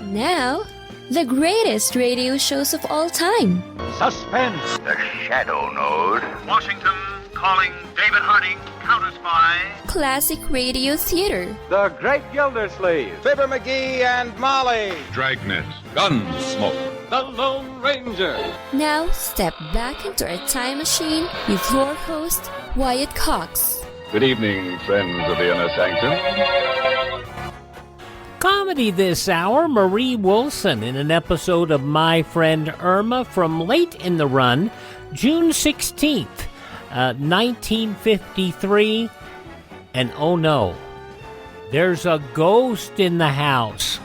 Now, the greatest radio shows of all time. Suspense. The Shadow Node. Washington calling David Harding, Counter Spy. Classic radio theater. The Great Gildersleeve. Fibber McGee and Molly. Dragnet. Gunsmoke. The Lone Ranger. Now, step back into our time machine with your host, Wyatt Cox. Good evening, friends of the Inner Sanctum. Comedy this hour, Marie Wilson in an episode of My Friend Irma from late in the run, June 16th, 1953. And oh no, there's a ghost in the house.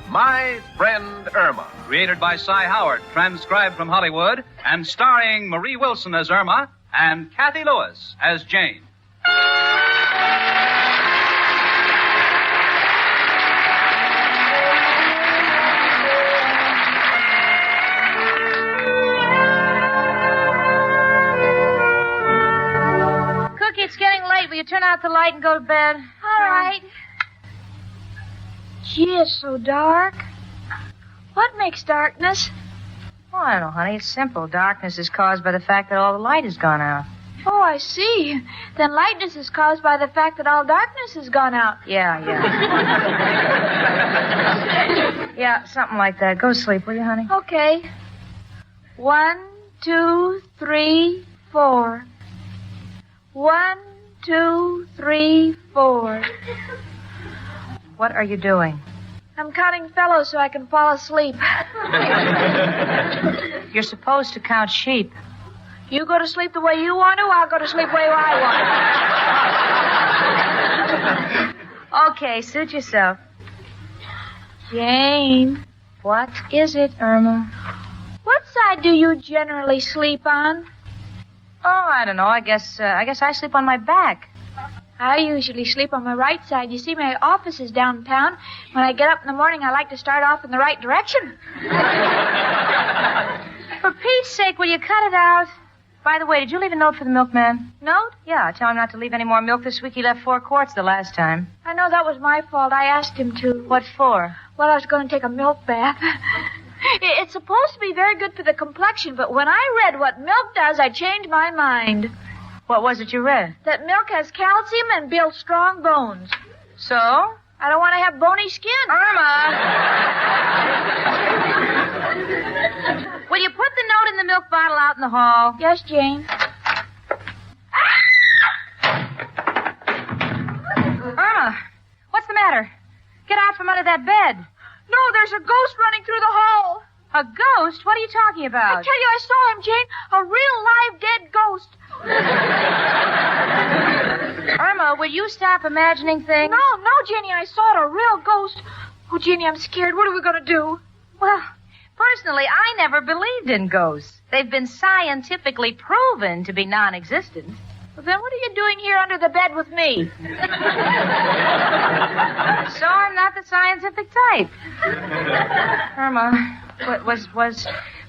My Friend Irma, created by Cy Howard, transcribed from Hollywood, and starring Marie Wilson as Irma and Kathy Lewis as Jane. Cookie, it's getting late. Will you turn out the light and go to bed? All right. Gee, it's so dark. What makes darkness? Oh, I don't know, honey. It's simple. Darkness is caused by the fact that all the light has gone out. Oh, I see. Then lightness is caused by the fact that all darkness has gone out. Yeah. Yeah, something like that. Go to sleep, will you, honey? Okay. 1, 2, 3, 4. 1, 2, 3, 4. What are you doing? I'm counting fellows so I can fall asleep. You're supposed to count sheep. You go to sleep the way you want to, I'll go to sleep the way I want. Okay, suit yourself. Jane. What is it, Irma? What side do you generally sleep on? Oh, I don't know. I guess I sleep on my back. I usually sleep on my right side. You see, my office is downtown. When I get up in the morning, I like to start off in the right direction. For Pete's sake, will you cut it out? By the way, did you leave a note for the milkman? Note? Yeah, tell him not to leave any more milk this week. He left 4 quarts the last time. I know that was my fault. I asked him to. What for? Well, I was going to take a milk bath. It's supposed to be very good for the complexion, but when I read what milk does, I changed my mind. What was it you read? That milk has calcium and builds strong bones. So? I don't want to have bony skin. Irma! Will you put the note in the milk bottle out in the hall? Yes, Jane. Irma, what's the matter? Get out from under that bed. No, there's a ghost running through the hall. A ghost? What are you talking about? I tell you, I saw him, Jane. A real live dead ghost. Irma, will you stop imagining things? No, Jenny, I saw it, a real ghost. Oh, Jenny, I'm scared. What are we going to do? Well, personally, I never believed in ghosts. They've been scientifically proven to be non-existent. Well, then what are you doing here under the bed with me? So I'm not the scientific type. Irma,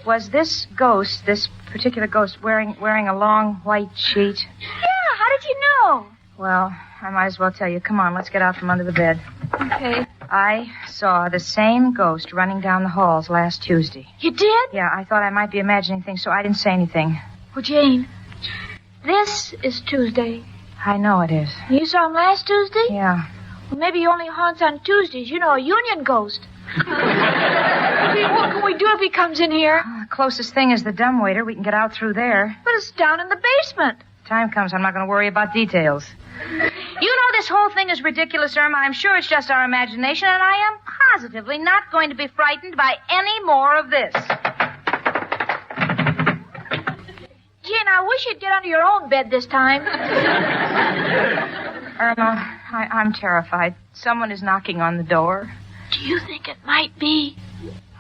was this ghost, this particular ghost, wearing a long white sheet? Yeah, how did you know? Well, I might as well tell you. Come on, let's get out from under the bed. Okay. I saw the same ghost running down the halls last Tuesday. You did? Yeah, I thought I might be imagining things, so I didn't say anything. Well, Jane, this is Tuesday. I know it is. You saw him last Tuesday? Yeah. Well, maybe he only haunts on Tuesdays. You know, a union ghost. What can we do if he comes in here? The closest thing is the dumbwaiter. We can get out through there. But it's down in the basement. Time comes, I'm not going to worry about details. You know this whole thing is ridiculous, Irma. I'm sure it's just our imagination, and I am positively not going to be frightened by any more of this. Jane, I wish you'd get under your own bed this time. Irma, I'm terrified. Someone is knocking on the door. Do you think it might be?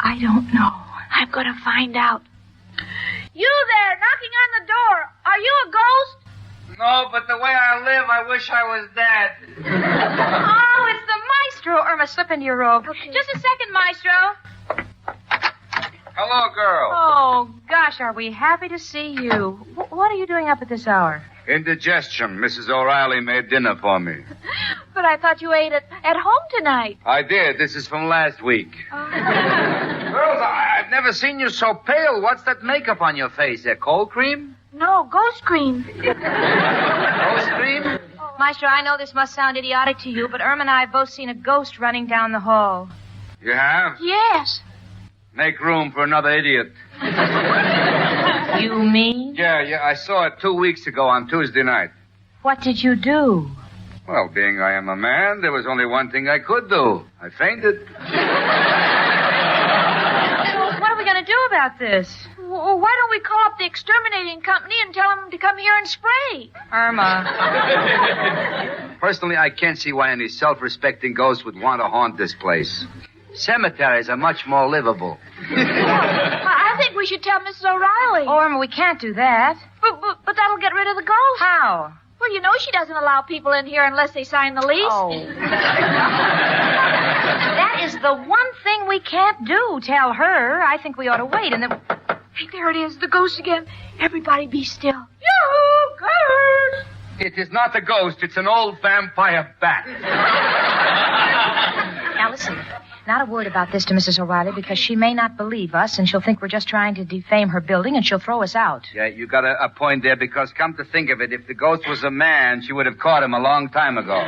I don't know. I'm going to find out. You there, knocking on the door. Are you a ghost? No, but the way I live, I wish I was dead. Oh, it's the maestro. Irma, slip into your robe. Okay. Just a second, maestro. Hello, girl. Oh, gosh, are we happy to see you. What are you doing up at this hour? Indigestion. Mrs. O'Reilly made dinner for me. But I thought you ate at home tonight. I did. This is from last week. Girls, I've never seen you so pale. What's that makeup on your face there? Cold cream? No, ghost cream. Ghost cream? Maestro, I know this must sound idiotic to you, but Irma and I have both seen a ghost running down the hall. You have? Yes. Make room for another idiot. You mean? Yeah, I saw it 2 weeks ago on Tuesday night. What did you do? Well, being I am a man, there was only one thing I could do. I fainted. What are we going to do about this? Well, why don't we call up the exterminating company and tell them to come here and spray? Irma. Personally, I can't see why any self-respecting ghost would want to haunt this place. Cemeteries are much more livable. I think we should tell Mrs. O'Reilly. Oh, Irma, we can't do that. But that'll get rid of the ghost. How? Well, you know she doesn't allow people in here unless they sign the lease. Oh. That is the one thing we can't do. Tell her. I think we ought to wait and then... Hey, there it is, the ghost again. Everybody be still. Yoo-hoo, ghost! It is not a ghost. It's an old vampire bat. Now, listen. Not a word about this to Mrs. O'Reilly because she may not believe us and she'll think we're just trying to defame her building and she'll throw us out. Yeah, you got a point there because come to think of it, if the ghost was a man, she would have caught him a long time ago.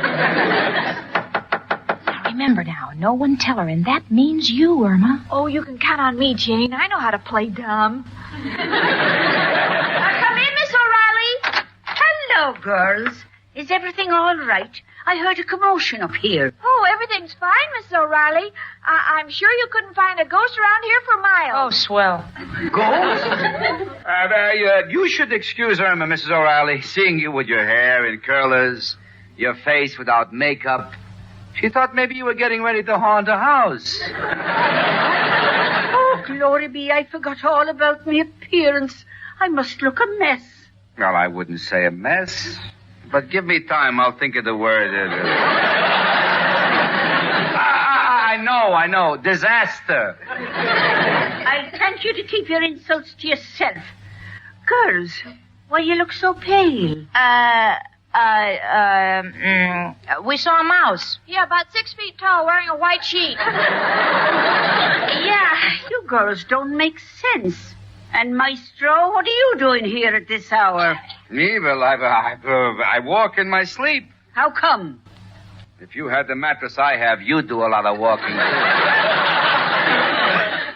Remember now, no one tell her, and that means you, Irma. Oh, you can count on me, Jane. I know how to play dumb. Come in, Miss O'Reilly. Hello, girls. Is everything all right? I heard a commotion up here. Oh, everything's fine, Miss O'Reilly. I'm sure you couldn't find a ghost around here for miles. Oh, swell. Ghost? You should excuse Irma, Mrs. O'Reilly. Seeing you with your hair in curlers, your face without makeup. She thought maybe you were getting ready to haunt a house. Oh, glory be, I forgot all about my appearance. I must look a mess. Well, I wouldn't say a mess. But give me time, I'll think of the word. I know. Disaster. I'll thank you to keep your insults to yourself. Girls, why you look so pale? We saw a mouse. Yeah, about 6 feet tall, wearing a white sheet. Yeah, you girls don't make sense. And Maestro, what are you doing here at this hour? Me? Well, I walk in my sleep. How come? If you had the mattress I have, you'd do a lot of walking, too.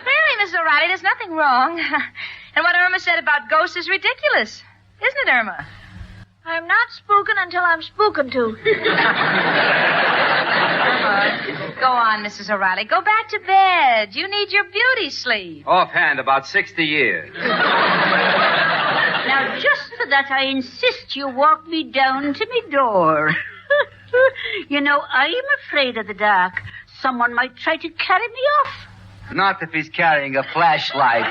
Really, Miss O'Reilly, there's nothing wrong. And what Irma said about ghosts is ridiculous. Isn't it, Irma? I'm not spooking until I'm spooking to. Go on, Mrs. O'Reilly. Go back to bed. You need your beauty sleep. Offhand, about 60 years. Now, just for that, I insist you walk me down to me door. You know, I'm afraid of the dark. Someone might try to carry me off. Not if he's carrying a flashlight.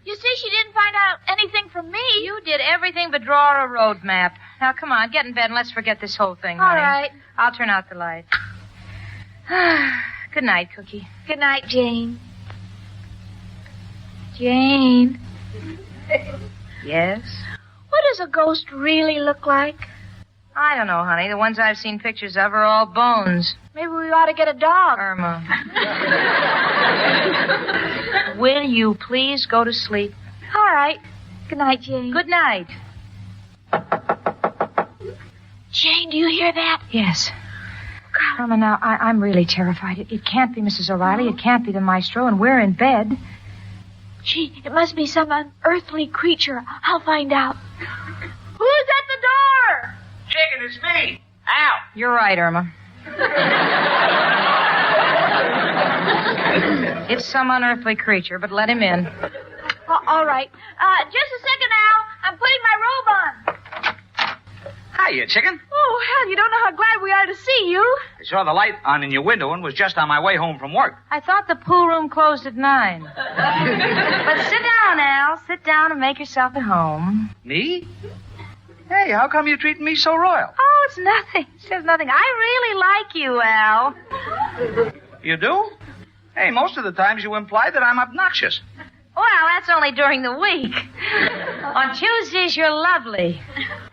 You see, she didn't find out anything from me. You did everything but draw her a road map. Now, come on, get in bed and let's forget this whole thing, All honey. right. I'll turn out the light. Good night, Cookie. Good night, Jane. Jane. Yes? What does a ghost really look like? I don't know, honey. The ones I've seen pictures of are all bones. Maybe we ought to get a dog. Irma. Will you please go to sleep? All right. Good night, Jane. Good night. Jane, do you hear that? Yes. Irma, now, I'm really terrified. It can't be Mrs. O'Reilly. It can't be the Maestro, and we're in bed. Gee, it must be some unearthly creature. I'll find out. Who's at the door? Chicken, it's me. Ow. You're right, Irma. It's some unearthly creature, but let him in. All right. Just a second, Al. I'm putting my robe on. Hiya, chicken. Oh, hell, you don't know how glad we are to see you. I saw the light on in your window and was just on my way home from work. I thought the pool room closed at 9. But sit down, Al. Sit down and make yourself at home. Me? Hey, how come you're treating me so royal? Oh, it's nothing. It's just nothing. I really like you, Al. You do? Hey, most of the times you imply that I'm obnoxious. Well, that's only during the week. On Tuesdays, you're lovely.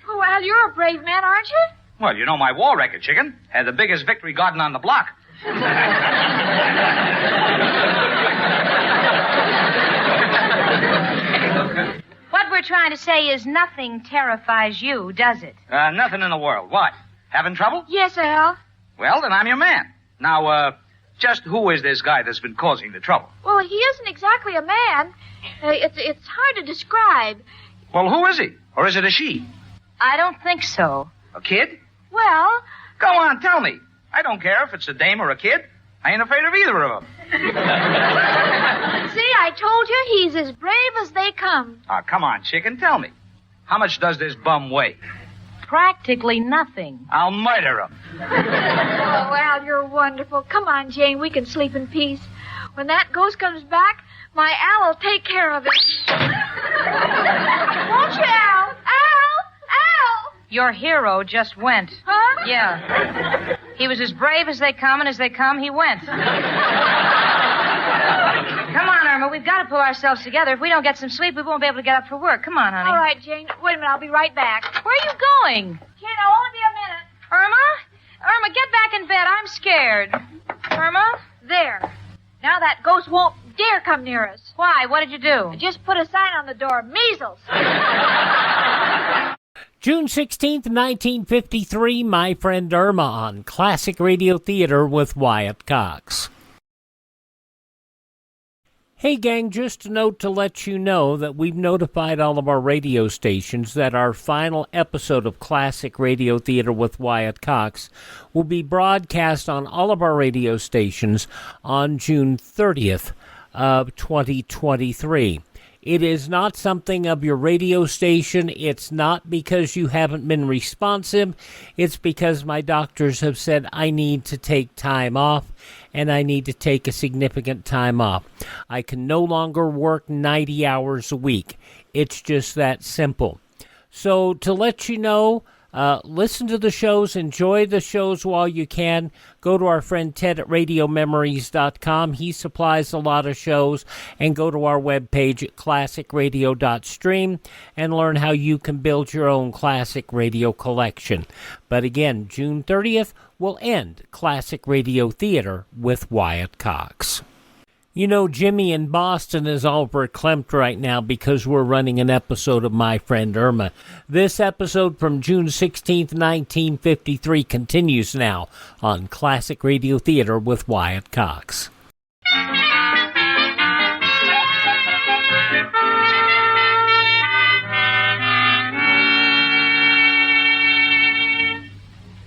Oh, Al, you're a brave man, aren't you? Well, you know my war record, chicken. Had the biggest victory garden on the block. What we're trying to say is nothing terrifies you, does it? Nothing in the world. What? Having trouble? Yes, Al. Well, then I'm your man. Now, just who is this guy that's been causing the trouble? Well, he isn't exactly a man. It's hard to describe. Well, who is he? Or is it a she? I don't think so. A kid? Well, Go on, tell me. I don't care if it's a dame or a kid. I ain't afraid of either of them. see, I told you he's as brave as they come. Come on, chicken, tell me. How much does this bum weigh? Practically nothing. I'll murder him. Oh, Al, you're wonderful. Come on, Jane, we can sleep in peace. When that ghost comes back, my Al will take care of it. Won't you, Al? Al! Al! Your hero just went. Huh? Yeah. He was as brave as they come, and as they come, he went. Come on, Irma, we've got to pull ourselves together. If we don't get some sleep, we won't be able to get up for work. Come on, honey. All right, Jane. Wait a minute, I'll be right back. Where are you going? Jane, I'll only be a minute. Irma, get back in bed. I'm scared. Irma? There. Now that ghost won't dare come near us. Why? What did you do? I just put a sign on the door. Measles. June 16th, 1953, My Friend Irma on Classic Radio Theater with Wyatt Cox. Hey gang, just a note to let you know that we've notified all of our radio stations that our final episode of Classic Radio Theater with Wyatt Cox will be broadcast on all of our radio stations on June 30th of 2023. It is not something of your radio station. It's not because you haven't been responsive. It's because my doctors have said I need to take time off, and I need to take a significant time off. I can no longer work 90 hours a week. It's just that simple. So to let you know, listen to the shows, enjoy the shows while you can. Go to our friend Ted at RadioMemories.com. He supplies a lot of shows. And go to our webpage at classicradio.stream and learn how you can build your own classic radio collection. But again, June 30th will end Classic Radio Theater with Wyatt Cox. You know, Jimmy in Boston is all verklempt right now because we're running an episode of My Friend Irma. This episode from June 16th, 1953 continues now on Classic Radio Theater with Wyatt Cox.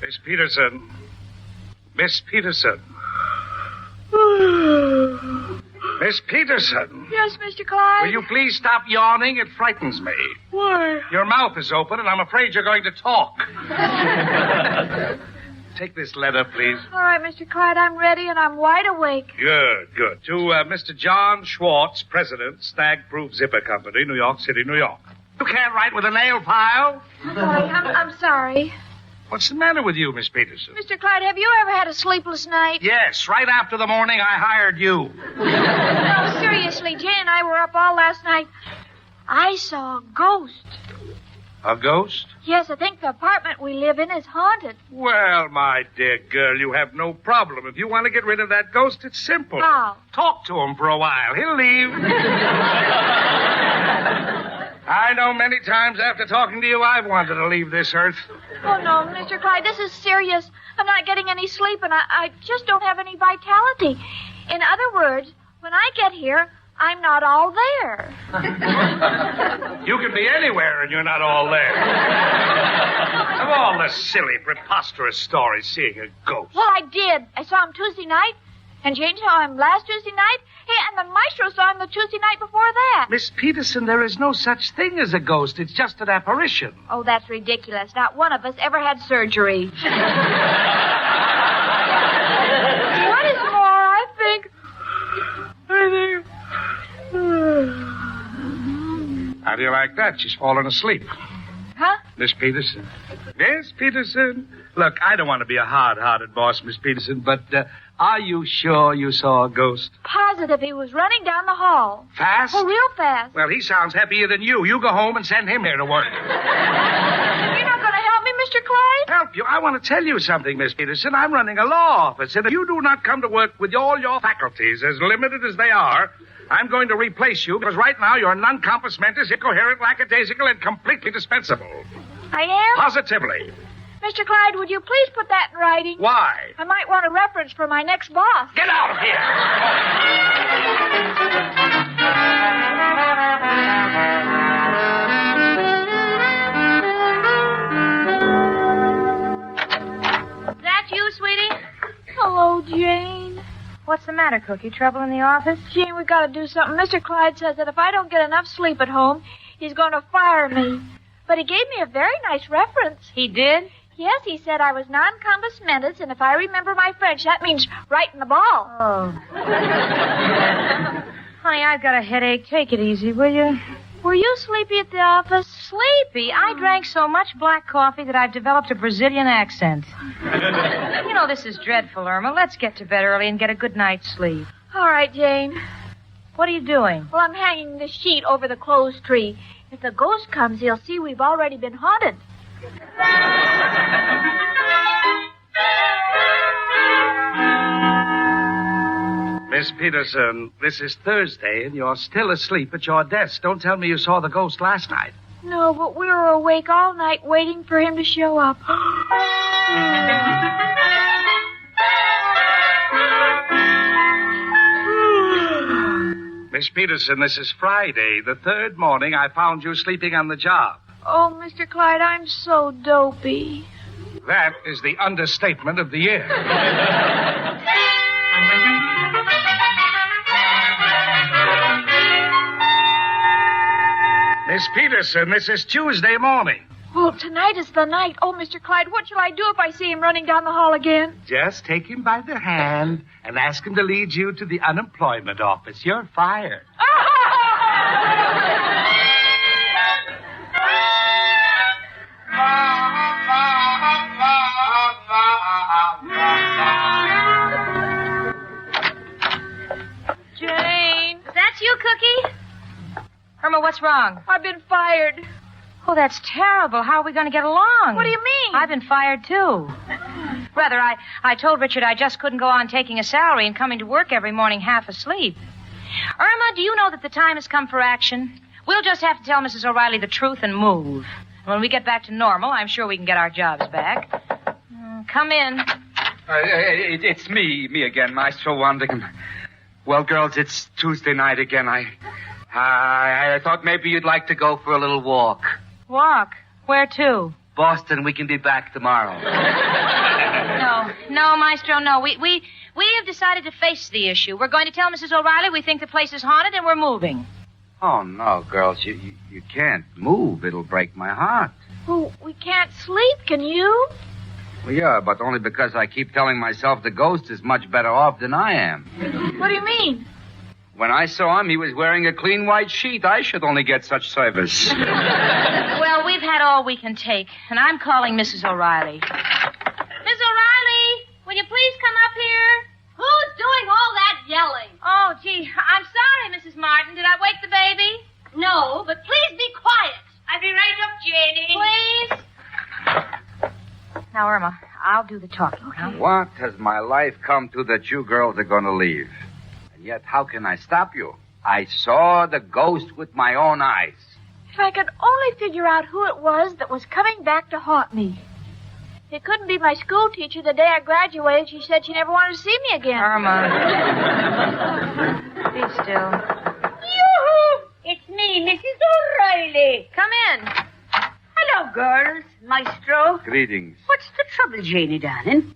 Miss Peterson. Miss Peterson. Miss Peterson. Yes, Mr. Clyde? Will you please stop yawning? It frightens me. Why? Your mouth is open, and I'm afraid you're going to talk. Take this letter, please. All right, Mr. Clyde, I'm ready, and I'm wide awake. Good. To Mr. John Schwartz, President, Snag Proof Zipper Company, New York City, New York. You can't write with a nail file. I'm sorry. What's the matter with you, Miss Peterson? Mr. Clyde, have you ever had a sleepless night? Yes, right after the morning I hired you. No, seriously, Jane and I were up all last night. I saw a ghost. A ghost? Yes, I think the apartment we live in is haunted. Well, my dear girl, you have no problem. If you want to get rid of that ghost, it's simple. How? Talk to him for a while. He'll leave. I know many times after talking to you, I've wanted to leave this earth. Oh, no, Mr. Clyde, this is serious. I'm not getting any sleep, and I just don't have any vitality. In other words, when I get here, I'm not all there. You can be anywhere and you're not all there. Of all the silly, preposterous stories, seeing a ghost. Well, I did. I saw him Tuesday night, and Jane saw him last Tuesday night. Hey, and the maestro saw him the Tuesday night before that. Miss Peterson, there is no such thing as a ghost. It's just an apparition. Oh, that's ridiculous. Not one of us ever had surgery. What is more, I think... How do you like that? She's fallen asleep. Huh? Miss Peterson. Miss Peterson. Look, I don't want to be a hard-hearted boss, Miss Peterson, but are you sure you saw a ghost? Positive he was running down the hall. Fast? Oh, real fast. Well, he sounds happier than you. You go home and send him here to work. You're not going to help me, Mr. Clyde? Help you? I want to tell you something, Miss Peterson. I'm running a law office, and if you do not come to work with all your faculties, as limited as they are, I'm going to replace you, because right now you're non-compass mentis, incoherent, lackadaisical, and completely dispensable. I am? Positively. Mr. Clyde, would you please put that in writing? Why? I might want a reference for my next boss. Get out of here! That you, sweetie? Hello, Jane. What's the matter, Cookie? Trouble in the office? Jane, we got to do something. Mr. Clyde says that if I don't get enough sleep at home, he's going to fire me. But he gave me a very nice reference. He did? Yes, he said I was non-compass mentis, and if I remember my French, that means right in the ball. Oh. Honey, I've got a headache. Take it easy, will you? Were you sleepy at the office? Sleepy? I drank so much black coffee that I've developed a Brazilian accent. You know, this is dreadful, Irma. Let's get to bed early and get a good night's sleep. All right, Jane. What are you doing? Well, I'm hanging the sheet over the clothes tree. If the ghost comes, he'll see we've already been haunted. Miss Peterson, this is Thursday, and you're still asleep at your desk. Don't tell me you saw the ghost last night. No, but we were awake all night waiting for him to show up. Miss Peterson, this is Friday, the third morning I found you sleeping on the job. Oh, Mr. Clyde, I'm so dopey. That is the understatement of the year. Miss Peterson, this is Tuesday morning. Well, tonight is the night. Oh, Mr. Clyde, what shall I do if I see him running down the hall again? Just take him by the hand and ask him to lead you to the unemployment office. You're fired. Jane. That's you, Cookie? Irma, what's wrong? I've been fired. Oh, that's terrible. How are we going to get along? What do you mean? I've been fired, too. Rather, I told Richard I just couldn't go on taking a salary and coming to work every morning half asleep. Irma, do you know that the time has come for action? We'll just have to tell Mrs. O'Reilly the truth and move. When we get back to normal, I'm sure we can get our jobs back. Come in. It's me again, Maestro Wandigan. Well, girls, it's Tuesday night again. I thought maybe you'd like to go for a little walk. Walk? Where to? Boston, we can be back tomorrow. No, Maestro, no. We have decided to face the issue. We're going to tell Mrs. O'Reilly we think the place is haunted and we're moving. Oh, no, girls, you can't move. It'll break my heart. Oh, we can't sleep, can you? Well, yeah, but only because I keep telling myself the ghost is much better off than I am. What do you mean? When I saw him, he was wearing a clean white sheet. I should only get such service. Well, we've had all we can take, and I'm calling Mrs. O'Reilly. Miss O'Reilly, will you please come up here? Who's doing all that yelling? Oh, gee, I'm sorry, Mrs. Martin. Did I wake the baby? No, but please be quiet. I'll be right up, Janie. Please? Now, Irma, I'll do the talking, huh? What has my life come to that you girls are going to leave? And yet, how can I stop you? I saw the ghost with my own eyes. If I could only figure out who it was that was coming back to haunt me. It couldn't be my school teacher. The day I graduated, she said she never wanted to see me again. Irma. Be still. Yoo-hoo! It's me, Mrs. O'Reilly. Come in. Hello, girls. Maestro. Greetings. What's the trouble, Janie, darling?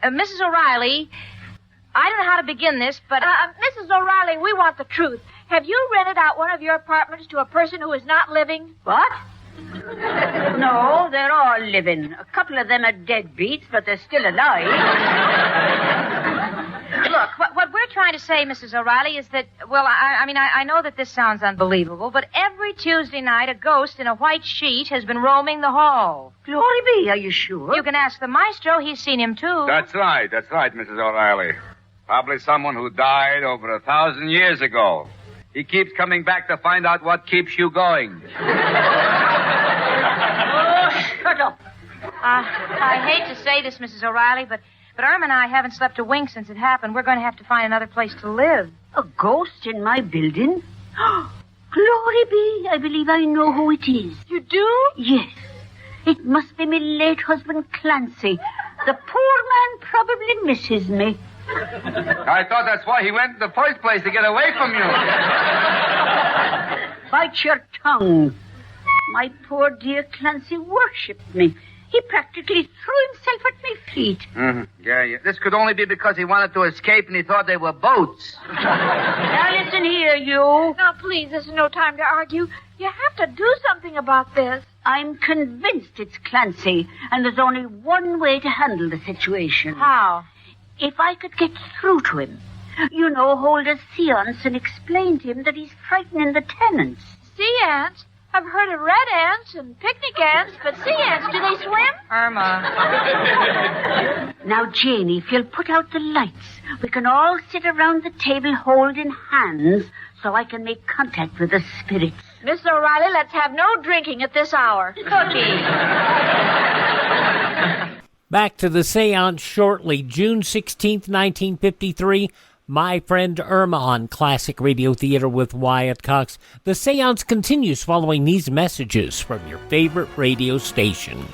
Mrs. O'Reilly, I don't know how to begin this, but... Mrs. O'Reilly, we want the truth. Have you rented out one of your apartments to a person who is not living? What? No, they're all living. A couple of them are deadbeats, but they're still alive. Look, what we're trying trying to say, Mrs. O'Reilly, is that, well, I know that this sounds unbelievable, but every Tuesday night a ghost in a white sheet has been roaming the hall. Glory be, are you sure? You can ask the maestro. He's seen him, too. That's right, Mrs. O'Reilly. Probably someone who died over 1,000 years ago. He keeps coming back to find out what keeps you going. Oh, shut up. I hate to say this, Mrs. O'Reilly, but Irma and I haven't slept a wink since it happened. We're going to have to find another place to live. A ghost in my building? Glory be, I believe I know who it is. You do? Yes. It must be my late husband, Clancy. The poor man probably misses me. I thought that's why he went in the first place, to get away from you. Bite your tongue. My poor dear Clancy worshipped me. He practically threw himself at my feet. Mm-hmm. Yeah. This could only be because he wanted to escape and he thought they were boats. Now listen here, you. Now, please, this is no time to argue. You have to do something about this. I'm convinced it's Clancy, and there's only one way to handle the situation. How? If I could get through to him, hold a seance and explain to him that he's frightening the tenants. Sea ants? I've heard of red ants and picnic ants, but sea ants, do they swim? Irma. Now, Janie, if you'll put out the lights, we can all sit around the table holding hands so I can make contact with the spirits. Miss O'Reilly, let's have no drinking at this hour. Cookie. Back to the seance shortly. June 16th, 1953. My Friend Irma on Classic Radio Theater with Wyatt Cox. The seance continues following these messages from your favorite radio station.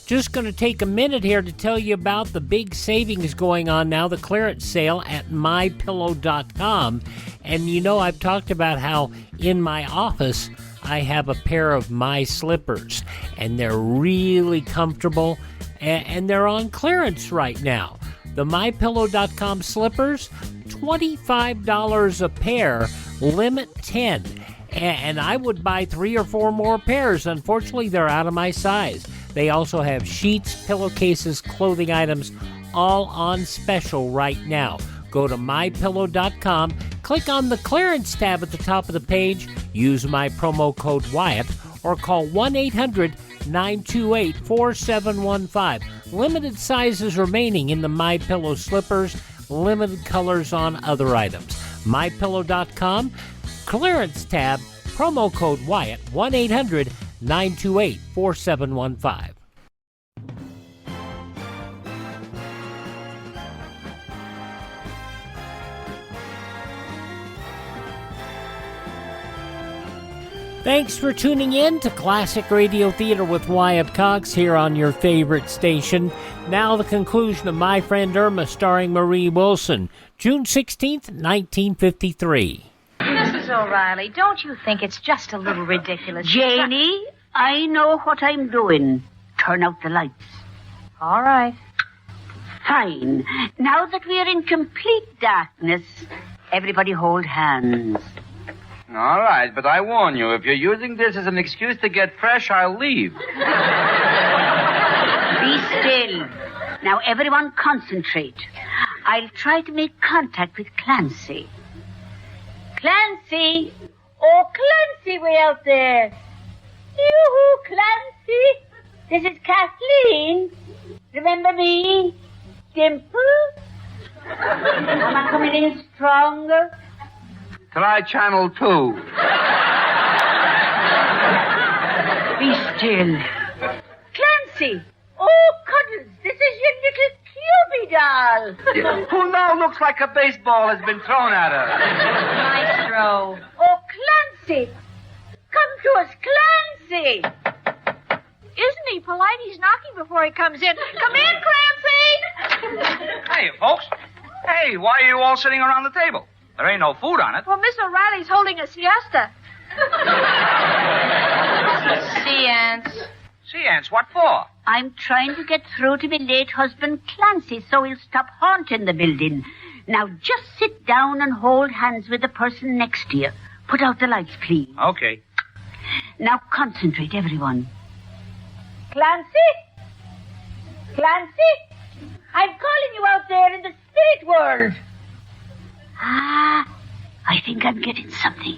Just going to take a minute here to tell you about the big savings going on now, the clearance sale at mypillow.com. And I've talked about how in my office I have a pair of my slippers, and they're really comfortable, and they're on clearance right now. The mypillow.com slippers, $25 a pair, limit 10. And I would buy 3 or 4 more pairs. Unfortunately, they're out of my size. They also have sheets, pillowcases, clothing items, all on special right now. Go to mypillow.com, click on the clearance tab at the top of the page, use my promo code Wyatt, or call 1-800-928-4715. Limited sizes remaining in the MyPillow slippers, limited colors on other items. mypillow.com, clearance tab, promo code Wyatt, 1-800-928-4715. Thanks for tuning in to Classic Radio Theater with Wyatt Cox here on your favorite station. Now the conclusion of My Friend Irma starring Marie Wilson, June 16th, 1953. Mrs. O'Reilly, don't you think it's just a little ridiculous? Janie, I know what I'm doing. Turn out the lights. All right. Fine. Now that we are in complete darkness, everybody hold hands. All right, but I warn you, if you're using this as an excuse to get fresh, I'll leave. Be still. Now, everyone concentrate. I'll try to make contact with Clancy. Clancy! Oh, Clancy, way out there. Yoo-hoo, Clancy. This is Kathleen. Remember me? Dimple? Am I coming in stronger? Try channel 2. Be still. Clancy! Oh, Cuddles, this is your little Cubie doll. Yeah. Who now looks like a baseball has been thrown at her? Maestro. Oh, Clancy! Come to us, Clancy! Isn't he polite? He's knocking before he comes in. Come in, Clancy! Hey, folks. Hey, why are you all sitting around the table? There ain't no food on it. Well, Miss O'Reilly's holding a siesta. Sea ants. Sea ants, what for? I'm trying to get through to my late husband, Clancy, so he'll stop haunting the building. Now just sit down and hold hands with the person next to you. Put out the lights, please. Okay. Now concentrate, everyone. Clancy? Clancy? I'm calling you out there in the spirit world. Ah, I think I'm getting something.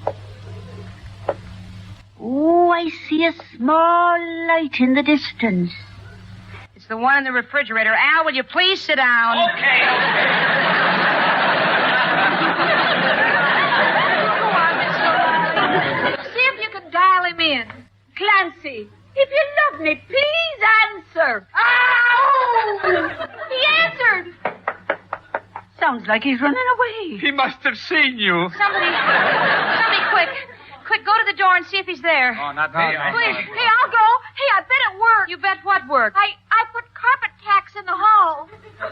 Oh, I see a small light in the distance. It's the one in the refrigerator. Al, will you please sit down? Okay. Go on, Miss O'Reilly. See if you can dial him in. Clancy, if you love me, please answer. Oh! He answered. Sounds like he's running away. He must have seen you. Somebody quick. Quick, go to the door and see if he's there. Oh, not me. Please. Hey, I'll go. Hey, I bet it worked. You bet what worked? I put carpet tacks in the hall.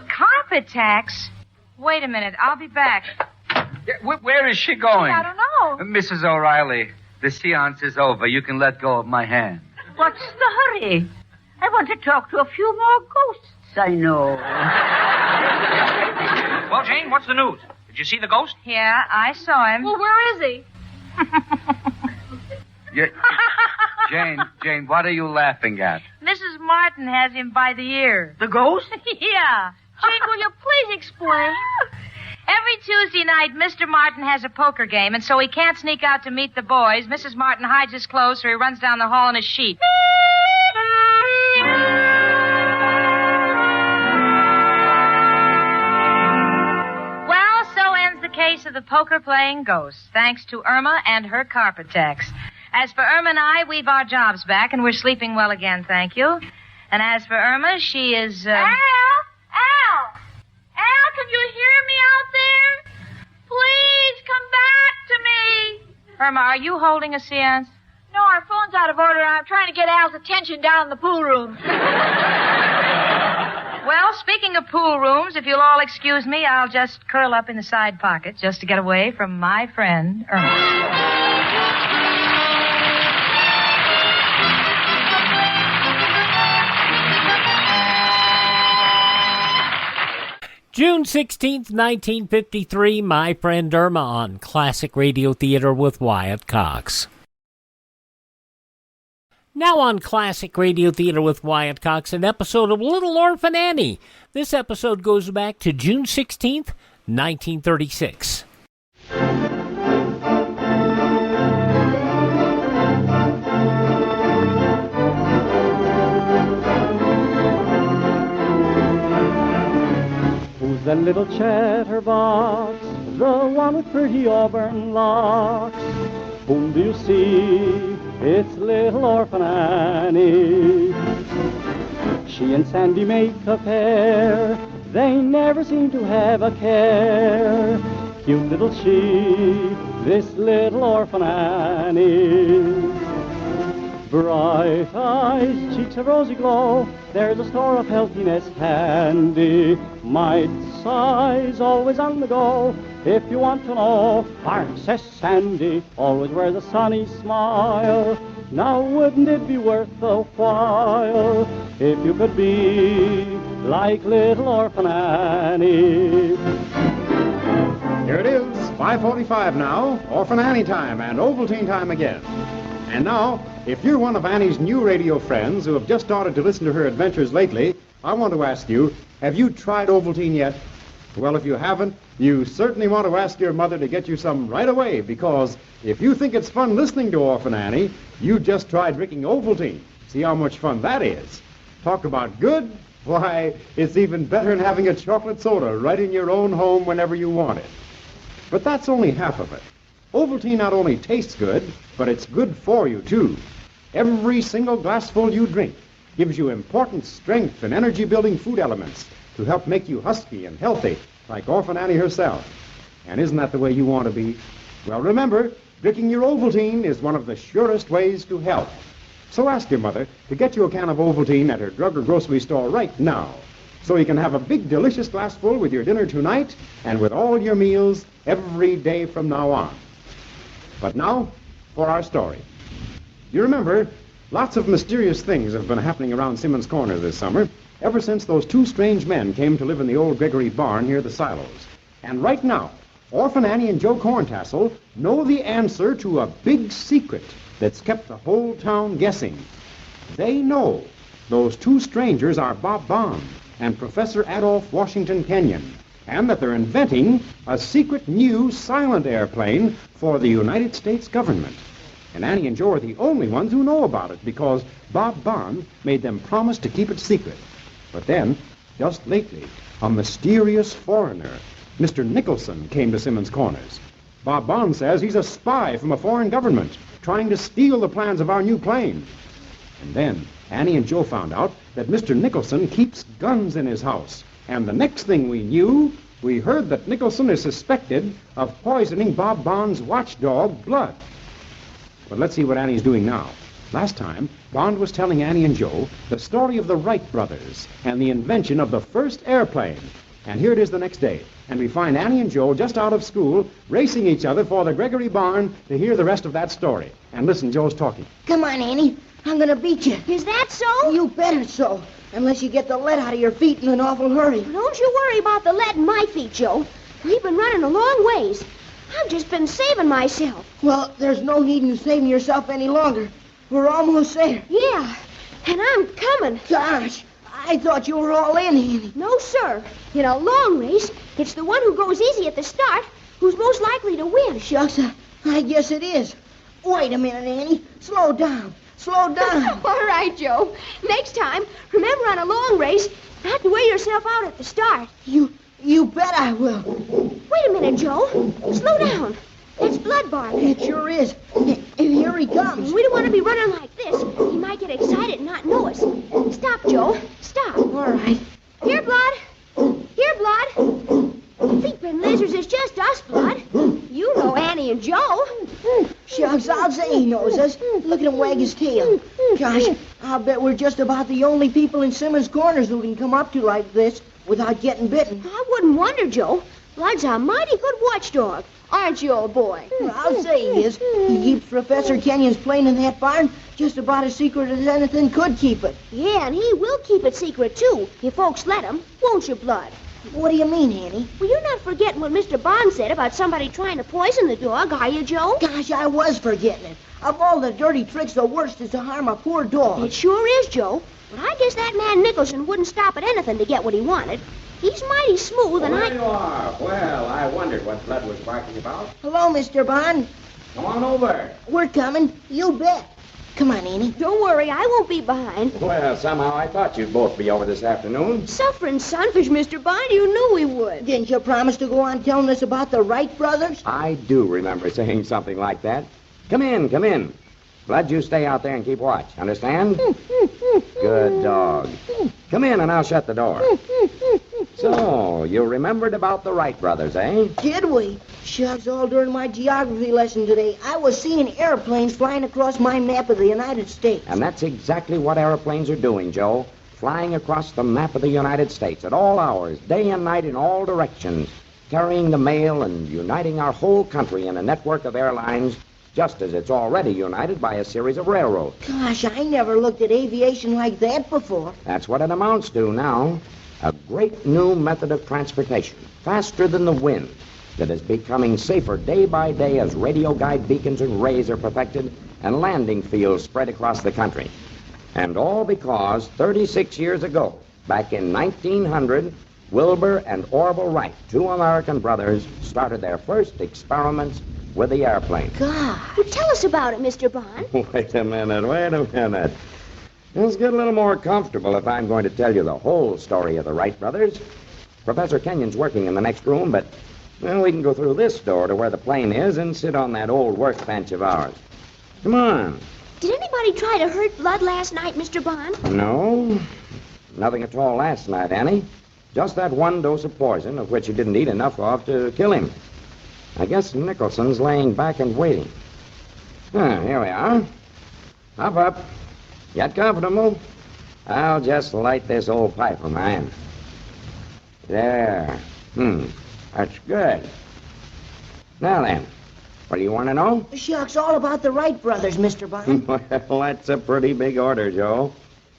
Carpet tacks? Wait a minute. I'll be back. Where is she going? I don't know. Mrs. O'Reilly, the seance is over. You can let go of my hand. What's the hurry? I want to talk to a few more ghosts I know. Well, Jane, what's the news? Did you see the ghost? Yeah, I saw him. Well, where is he? Jane, what are you laughing at? Mrs. Martin has him by the ear. The ghost? Yeah. Jane, will you please explain? Every Tuesday night, Mr. Martin has a poker game, and so he can't sneak out to meet the boys. Mrs. Martin hides his clothes, so he runs down the hall in a sheet. Well, so ends the case of the poker-playing ghost, thanks to Irma and her carpet tacks. As for Irma and I, we've our jobs back, and we're sleeping well again, thank you. And as for Irma, she is, Al, can you hear me out there? Please come back to me. Irma, are you holding a seance? No, our phone's out of order. I'm trying to get Al's attention down in the pool room. Well, speaking of pool rooms, if you'll all excuse me, I'll just curl up in the side pocket just to get away from my friend, Irma. June 16th, 1953, My Friend Irma on Classic Radio Theater with Wyatt Cox. Now on Classic Radio Theater with Wyatt Cox, an episode of Little Orphan Annie. This episode goes back to June 16th, 1936. The little chatterbox, the one with pretty auburn locks. Whom do you see? It's little Orphan Annie. She and Sandy make a pair. They never seem to have a care. Cute little she, this little Orphan Annie. Bright eyes, cheeks a rosy glow, there's a store of healthiness handy. Mite size, always on the go, if you want to know. Hark, says Sandy, always wears a sunny smile. Now wouldn't it be worth the while if you could be like little Orphan Annie? Here it is, 5:45 now, Orphan Annie time and Ovaltine time again. And now, if you're one of Annie's new radio friends who have just started to listen to her adventures lately, I want to ask you, have you tried Ovaltine yet? Well, if you haven't, you certainly want to ask your mother to get you some right away, because if you think it's fun listening to Orphan Annie, you just try drinking Ovaltine. See how much fun that is. Talk about good. Why, it's even better than having a chocolate soda right in your own home whenever you want it. But that's only half of it. Ovaltine not only tastes good, but it's good for you, too. Every single glassful you drink gives you important strength and energy-building food elements to help make you husky and healthy, like Orphan Annie herself. And isn't that the way you want to be? Well, remember, drinking your Ovaltine is one of the surest ways to health. So ask your mother to get you a can of Ovaltine at her drug or grocery store right now, so you can have a big, delicious glassful with your dinner tonight and with all your meals every day from now on. But now, for our story. You remember, lots of mysterious things have been happening around Simmons Corner this summer, ever since those two strange men came to live in the old Gregory barn near the silos. And right now, Orphan Annie and Joe Corntassle know the answer to a big secret that's kept the whole town guessing. They know those two strangers are Bob Bond and Professor Adolph Washington Kenyon, and that they're inventing a secret new silent airplane for the United States government. And Annie and Joe are the only ones who know about it because Bob Bond made them promise to keep it secret. But then, just lately, a mysterious foreigner, Mr. Nicholson, came to Simmons Corners. Bob Bond says he's a spy from a foreign government trying to steal the plans of our new plane. And then Annie and Joe found out that Mr. Nicholson keeps guns in his house. And the next thing we knew, we heard that Nicholson is suspected of poisoning Bob Bond's watchdog, Blood. But let's see what Annie's doing now. Last time, Bond was telling Annie and Joe the story of the Wright Brothers and the invention of the first airplane. And here it is the next day. And we find Annie and Joe just out of school, racing each other for the Gregory barn to hear the rest of that story. And listen, Joe's talking. Come on, Annie. I'm going to beat you. Is that so? You better so. Unless you get the lead out of your feet in an awful hurry. Don't you worry about the lead in my feet, Joe. We've been running a long ways. I've just been saving myself. Well, there's no need in saving yourself any longer. We're almost there. Yeah, and I'm coming. Gosh, I thought you were all in, Annie. No, sir. In a long race, it's the one who goes easy at the start who's most likely to win. Shucks, I guess it is. Wait a minute, Annie. Slow down. Slow down. All right, Joe. Next time, remember on a long race, not to wear yourself out at the start. You bet I will. Wait a minute, Joe. Slow down. That's Blood barking. It sure is. Here he comes. We don't want to be running like this. He might get excited and not know us. Stop, Joe. Stop. All right. Here, Blood. Here, Blood. Leaping lizards, it's just us, Blood. You know Annie and Joe. Shucks, I'll say he knows us. Look at him wag his tail. Gosh, I'll bet we're just about the only people in Simmons Corners who can come up to like this without getting bitten. I wouldn't wonder, Joe. Blood's a mighty good watchdog. Aren't you, old boy? Well, I'll say he is. He keeps Professor Kenyon's plane in that barn just about as secret as anything could keep it. Yeah, and he will keep it secret, too, if folks let him. Won't you, Blood? What do you mean, Annie? Well, you're not forgetting what Mr. Bond said about somebody trying to poison the dog, are you, Joe? Gosh, I was forgetting it. Of all the dirty tricks, the worst is to harm a poor dog. It sure is, Joe. But I guess that man Nicholson wouldn't stop at anything to get what he wanted. He's mighty smooth, and There you are. Well, I wondered what Blood was barking about. Hello, Mr. Bond. Come on over. We're coming. You bet. Come on, Annie. Don't worry, I won't be behind. Well, somehow I thought you'd both be over this afternoon. Suffering sunfish, Mr. Bond, you knew we would. Didn't you promise to go on telling us about the Wright Brothers? I do remember saying something like that. Come in, come in. Blood, you stay out there and keep watch. Understand? Good dog. Come in and I'll shut the door. So, you remembered about the Wright Brothers, eh? Did we? Shucks, all during my geography lesson today, I was seeing airplanes flying across my map of the United States. And that's exactly what airplanes are doing, Joe. Flying across the map of the United States at all hours, day and night in all directions, carrying the mail and uniting our whole country in a network of airlines, just as it's already united by a series of railroads. Gosh, I never looked at aviation like that before. That's what it amounts to now. A great new method of transportation, faster than the wind, that is becoming safer day by day as radio guide beacons and rays are perfected and landing fields spread across the country. And all because 36 years ago, back in 1900, Wilbur and Orville Wright, two American brothers, started their first experiments with the airplane. God. Well, tell us about it, Mr. Bond. Wait a minute. Let's get a little more comfortable if I'm going to tell you the whole story of the Wright brothers. Professor Kenyon's working in the next room, but well, we can go through this door to where the plane is and sit on that old workbench of ours. Come on. Did anybody try to hurt Blood last night, Mr. Bond? No, nothing at all last night, Annie. Just that one dose of poison, of which you didn't eat enough of to kill him. I guess Nicholson's laying back and waiting. Here we are. Hop up. Get comfortable. I'll just light this old pipe of mine. There. That's good. Now then, what do you want to know? Shucks, all about the Wright Brothers, Mr. Bond. Well, that's a pretty big order, Joe.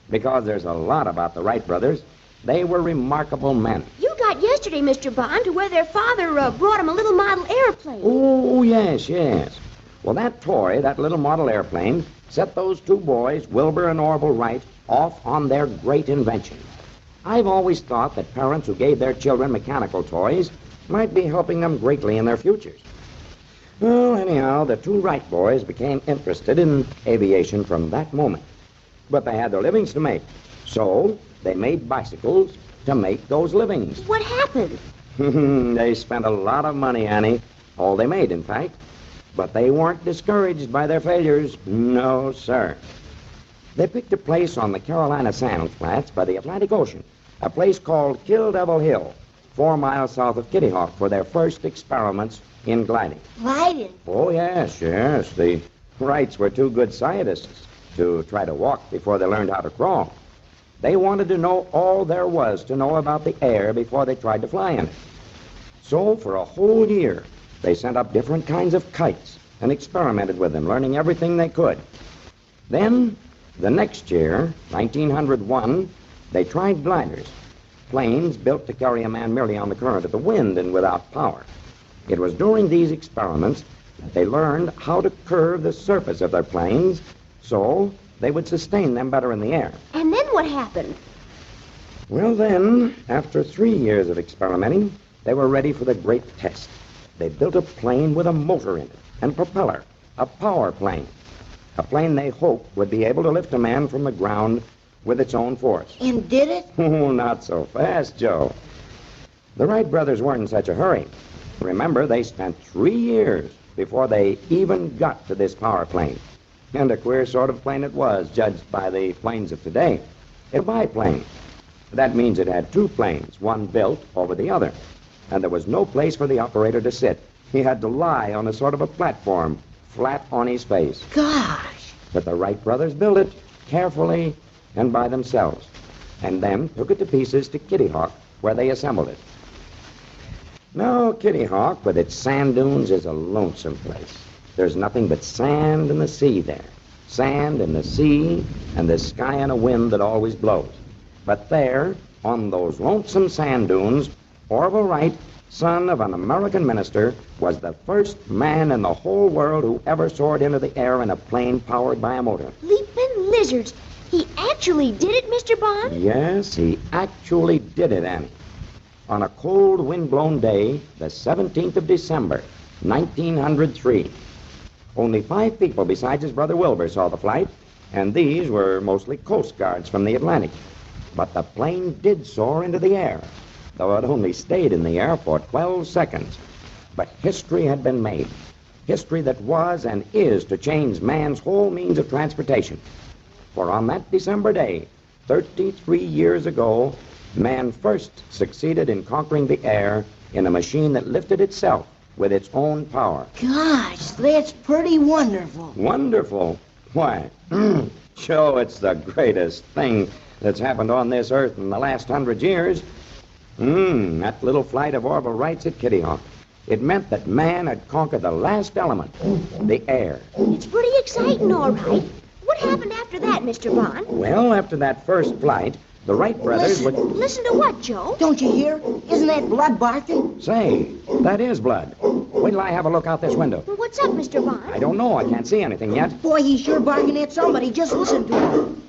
Because there's a lot about the Wright brothers. They were remarkable men. You got yesterday's yesterday, Mr. Bond, to where their father brought him a little model airplane. Oh, yes, yes. Well, that toy, that little model airplane, set those two boys, Wilbur and Orville Wright, off on their great invention. I've always thought that parents who gave their children mechanical toys might be helping them greatly in their futures. Well, anyhow, the two Wright boys became interested in aviation from that moment. But they had their livings to make, so they made bicycles to make those livings. What happened? They spent a lot of money, Annie. All they made, in fact. But they weren't discouraged by their failures. No, sir. They picked a place on the Carolina Sand Flats by the Atlantic Ocean, a place called Kill Devil Hill, 4 miles south of Kitty Hawk, for their first experiments in gliding. Gliding? Oh, yes, yes. The Wrights were two good scientists to try to walk before they learned how to crawl. They wanted to know all there was to know about the air before they tried to fly in it. So, for a whole year, they sent up different kinds of kites and experimented with them, learning everything they could. Then, the next year, 1901, they tried gliders, planes built to carry a man merely on the current of the wind and without power. It was during these experiments that they learned how to curve the surface of their planes so they would sustain them better in the air. And then what happened? Well, then, after 3 years of experimenting, they were ready for the great test. They built a plane with a motor in it and propeller, a power plane. A plane they hoped would be able to lift a man from the ground with its own force. And did it? Oh, not so fast, Joe. The Wright brothers weren't in such a hurry. Remember, they spent 3 years before they even got to this power plane. And a queer sort of plane it was, judged by the planes of today. A biplane. That means it had two planes, one built over the other. And there was no place for the operator to sit. He had to lie on a sort of a platform, flat on his face. Gosh! But the Wright brothers built it carefully and by themselves, and then took it to pieces to Kitty Hawk, where they assembled it. Now, Kitty Hawk, with its sand dunes, is a lonesome place. There's nothing but sand and the sea there. Sand and the sea and the sky and a wind that always blows. But there, on those lonesome sand dunes, Orville Wright, son of an American minister, was the first man in the whole world who ever soared into the air in a plane powered by a motor. Leaping lizards. He actually did it, Mr. Bond? Yes, he actually did it, Annie. On a cold, wind-blown day, the 17th of December, 1903. Only 5 people besides his brother Wilbur saw the flight, and these were mostly Coast Guards from the Atlantic. But the plane did soar into the air, though it only stayed in the air for 12 seconds. But history had been made. History that was and is to change man's whole means of transportation. For on that December day, 33 years ago, man first succeeded in conquering the air in a machine that lifted itself with its own power. Gosh, that's pretty wonderful. Wonderful? Why, Joe, it's the greatest thing that's happened on this earth in the last 100 years. That little flight of Orville Wright's at Kitty Hawk. It meant that man had conquered the last element, the air. It's pretty exciting, all right. What happened after that, Mr. Bond? Well, after that first flight, the Wright brothers would... Listen to what, Joe? Don't you hear? Isn't that blood barking? Say, that is blood. Wait till I have a look out this window. What's up, Mr. Bond? I don't know. I can't see anything yet. Boy, he's sure barking at somebody. Just listen to him.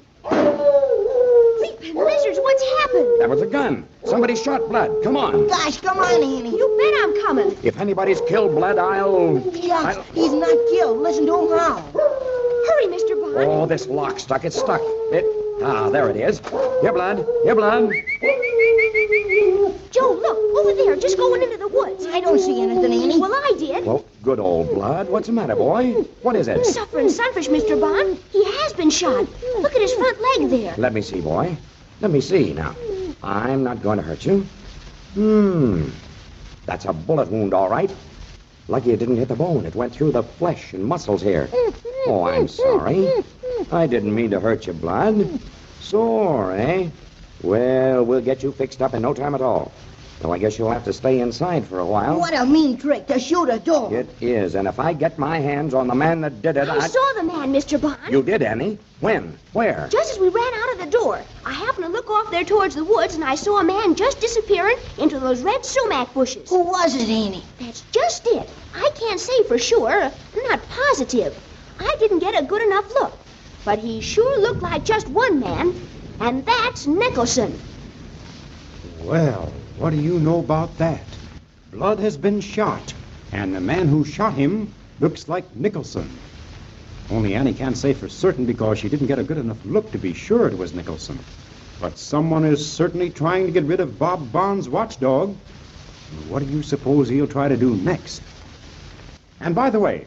Leaping lizards, what's happened? That was a gun. Somebody shot Blood. Come on. Gosh, come on, Annie. You bet I'm coming. If anybody's killed Blood, I'll... Shucks, he's not killed. Listen to him howl. Hurry, Mr. Bond. Oh, this lock's stuck. It's stuck. There it is. Here, Blood. Here, Blood. Joe, look, over there, just going into the woods. I don't see anything, Annie. Well, I did. Well, good old Blood. What's the matter, boy? What is it? Suffering sunfish, Mr. Bond. He has been shot. Look at his front leg there. Let me see, boy. Let me see now. I'm not going to hurt you. That's a bullet wound, all right. Lucky it didn't hit the bone. It went through the flesh and muscles here. Oh, I'm sorry. I didn't mean to hurt you, Blood. Sore, eh? Well, we'll get you fixed up in no time at all. Well, I guess you'll have to stay inside for a while. What a mean trick to shoot a dog. It is, and if I get my hands on the man that did it, I saw the man, Mr. Bond. You did, Annie? When? Where? Just as we ran out of the door. I happened to look off there towards the woods, and I saw a man just disappearing into those red sumac bushes. Who was it, Annie? That's just it. I can't say for sure. I'm not positive. I didn't get a good enough look. But he sure looked like just one man, and that's Nicholson. Well, what do you know about that? Blood has been shot, and the man who shot him looks like Nicholson. Only Annie can't say for certain because she didn't get a good enough look to be sure it was Nicholson. But someone is certainly trying to get rid of Bob Bond's watchdog. What do you suppose he'll try to do next? And by the way,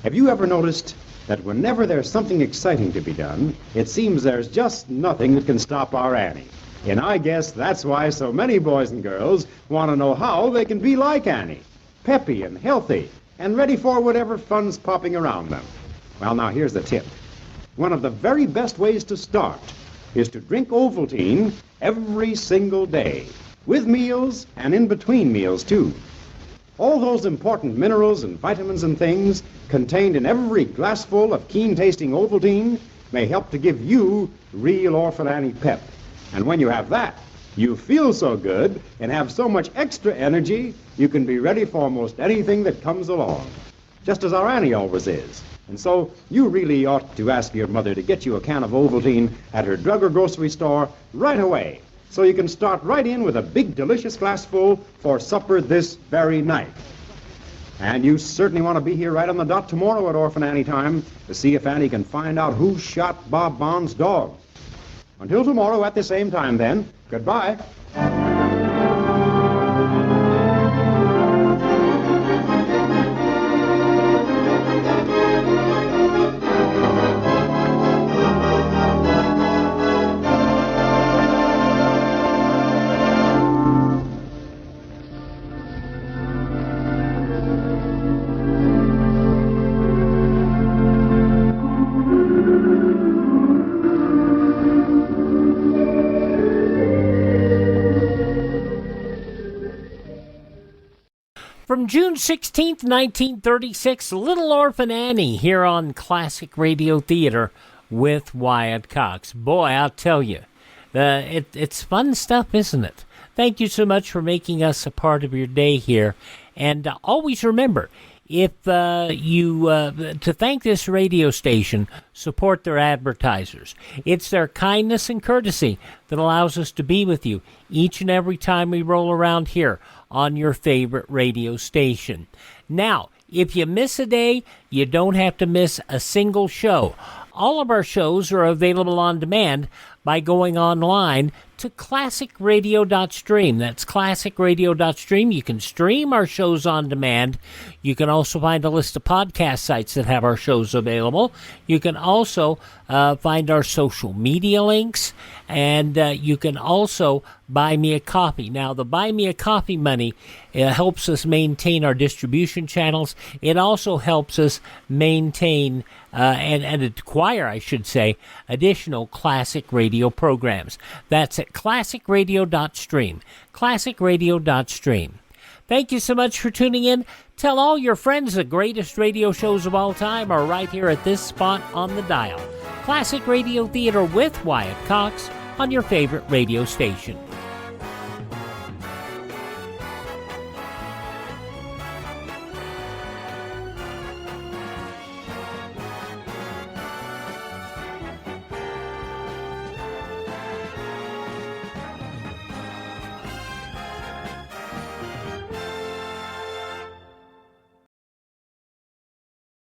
have you ever noticed that whenever there's something exciting to be done, it seems there's just nothing that can stop our Annie? And I guess that's why so many boys and girls want to know how they can be like Annie, peppy and healthy, and ready for whatever fun's popping around them. Well, now here's the tip. One of the very best ways to start is to drink Ovaltine every single day, with meals and in between meals, too. All those important minerals and vitamins and things contained in every glassful of keen-tasting Ovaltine may help to give you real Orphan Annie pep. And when you have that, you feel so good and have so much extra energy, you can be ready for almost anything that comes along, just as our Annie always is. And so you really ought to ask your mother to get you a can of Ovaltine at her drug or grocery store right away, so you can start right in with a big, delicious glassful for supper this very night. And you certainly want to be here right on the dot tomorrow at Orphan Annie time to see if Annie can find out who shot Bob Bond's dog. Until tomorrow at the same time, then, goodbye. From June 16th, 1936, Little Orphan Annie here on Classic Radio Theater with Wyatt Cox. Boy, I'll tell you, it's fun stuff, isn't it? Thank you so much for making us a part of your day here. And always remember, if to thank this radio station, support their advertisers. It's their kindness and courtesy that allows us to be with you each and every time we roll around here on your favorite radio station. Now, if you miss a day, you don't have to miss a single show. All of our shows are available on demand by going online to classicradio.stream. That's classicradio.stream. You can stream our shows on demand. You can also find a list of podcast sites that have our shows available. You can also find our social media links, and you can also buy me a coffee. Now, the buy me a coffee money helps us maintain our distribution channels. It also helps us maintain and acquire, I should say, additional classic radio programs. That's at classicradio.stream. Classicradio.stream. Thank you so much for tuning in. Tell all your friends the greatest radio shows of all time are right here at this spot on the dial. Classic Radio Theater with Wyatt Cox on your favorite radio station.